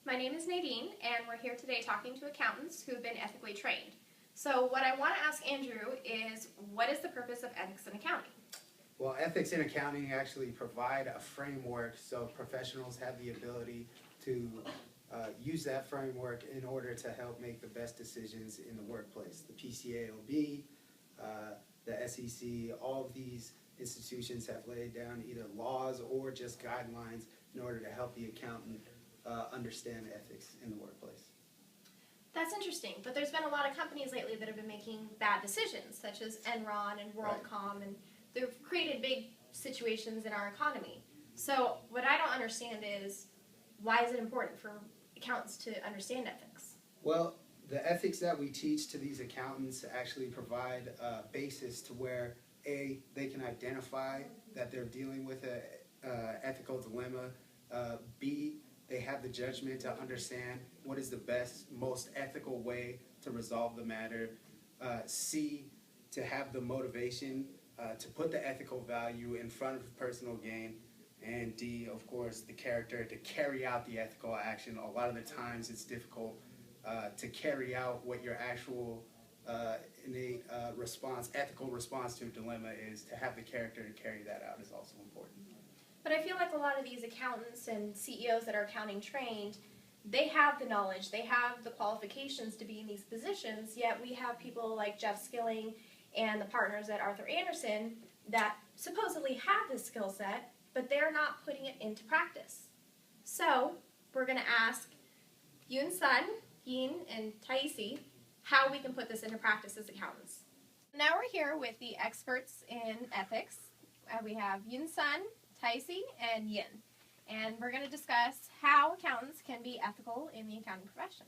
My name is Nadine, and we're here today talking to accountants who have been ethically trained. So what I want to ask Andrew is, what is the purpose of ethics in accounting? Well, ethics in accounting actually provide a framework so professionals have the ability to use that framework in order to help make the best decisions in the workplace. The PCAOB, the SEC, all of these institutions have laid down either laws or just guidelines in order to help the accountant understand ethics in the workplace. That's interesting, but there's been a lot of companies lately that have been making bad decisions, such as Enron and WorldCom, and they've created big situations in our economy. So what I don't understand is, why is it important for accountants to understand ethics? Well, the ethics that we teach to these accountants actually provide a basis to where A, they can identify that they're dealing with an ethical dilemma. B, they have the judgment to understand what is the best, most ethical way to resolve the matter. C, to have the motivation to put the ethical value in front of personal gain. And D, of course, the character to carry out the ethical action. A lot of the times it's difficult to carry out what your actual innate response, ethical response to a dilemma is. To have the character to carry that out is also important. But I feel like a lot of these accountants and CEOs that are accounting trained, they have the knowledge, they have the qualifications to be in these positions, yet we have people like Jeff Skilling and the partners at Arthur Andersen that supposedly have this skill set, but they're not putting it into practice. So we're going to ask Yoon Sun, Yin, and Taisi how we can put this into practice as accountants. Now we're here with the experts in ethics. We have Yoon Sun, Taisi, and Yin. And we're going to discuss how accountants can be ethical in the accounting profession.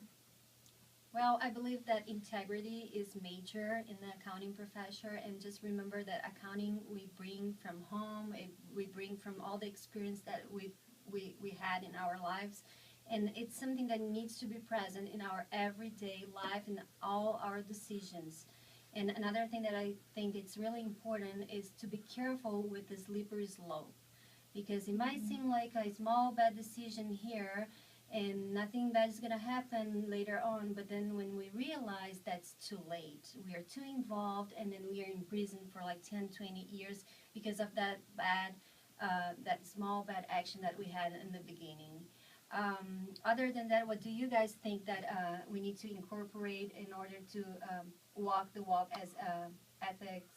Well, I believe that integrity is major in the accounting profession, and just remember that accounting we bring from home, we bring from all the experience that we had in our lives, and it's something that needs to be present in our everyday life and all our decisions. And another thing that I think it's really important is to be careful with the slippery slope, because it might seem like a small bad decision here and nothing bad is going to happen later on, but then when we realize that's too late, we are too involved, and then we are in prison for like 10, 20 years because of that small bad action that we had in the beginning. Other than that, what do you guys think that we need to incorporate in order to walk the walk as ethics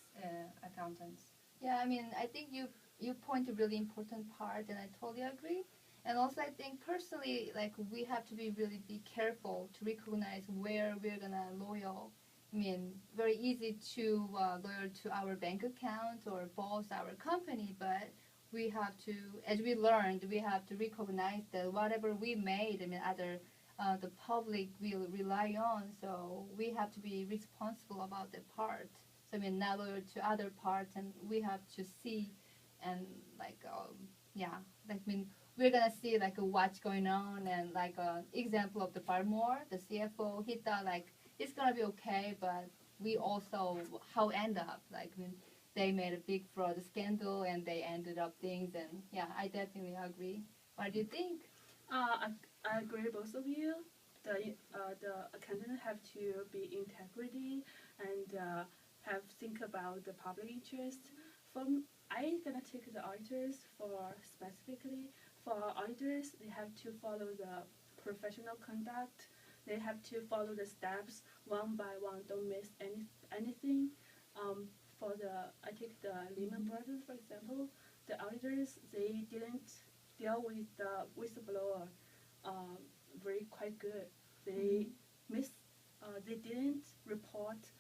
accountants? Yeah, I mean, I think you point a really important part, and I totally agree. And also, I think personally, like, we have to be careful to recognize where we're gonna loyal. I mean, very easy to loyal to our bank account or boss, our company, but we have to, as we learned, we have to recognize that whatever we made, I mean, the public will rely on. So we have to be responsible about that part. So I mean, not loyal to other parts, and we have to see and we're gonna see like what's going on, and like an example of the Barmore, the CFO, he thought like it's gonna be okay, but we also how end up like when they made a big fraud scandal and they ended up things, and yeah, I definitely agree. What do you think? I agree with both of you. The accountant have to be integrity and think about the public interest. I'm gonna take the auditors specifically. For auditors, they have to follow the professional conduct. They have to follow the steps one by one. Don't miss anything. I take the Lehman Brothers for example. The auditors, they didn't deal with the whistleblower quite good. They they didn't report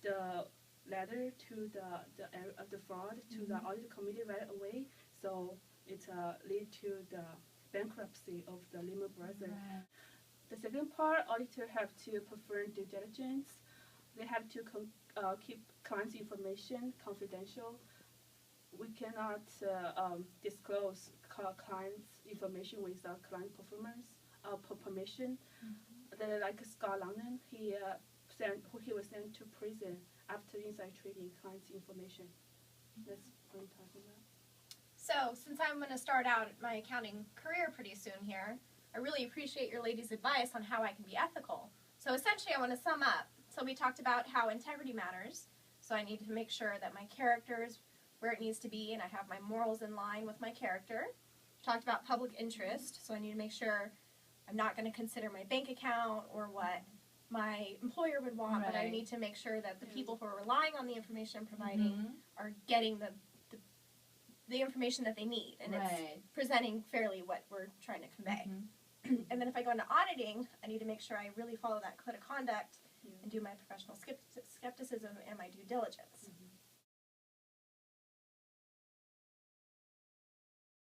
the letter to the fraud to the audit committee right away. So it lead to the bankruptcy of the Lehman Brothers. Right. The second part, auditor have to perform due diligence. They have to keep clients' information confidential. We cannot disclose clients' information without client permission. Like Scott Lannan, he was sent to prison after inside trading clients' information. That's what I'm talking about. So, since I'm going to start out my accounting career pretty soon here, I really appreciate your ladies' advice on how I can be ethical. So essentially, I want to sum up. So we talked about how integrity matters. So I need to make sure that my character is where it needs to be and I have my morals in line with my character. Talked about public interest. So I need to make sure I'm not going to consider my bank account or what my employer would want, but I Right. need to make sure that the people who are relying on the information I'm providing Mhm. are getting the information that they need, and it's Right. presenting fairly what we're trying to convey. Mhm. And then if I go into auditing, I need to make sure I really follow that code of conduct Yeah. and do my professional skepticism and my due diligence.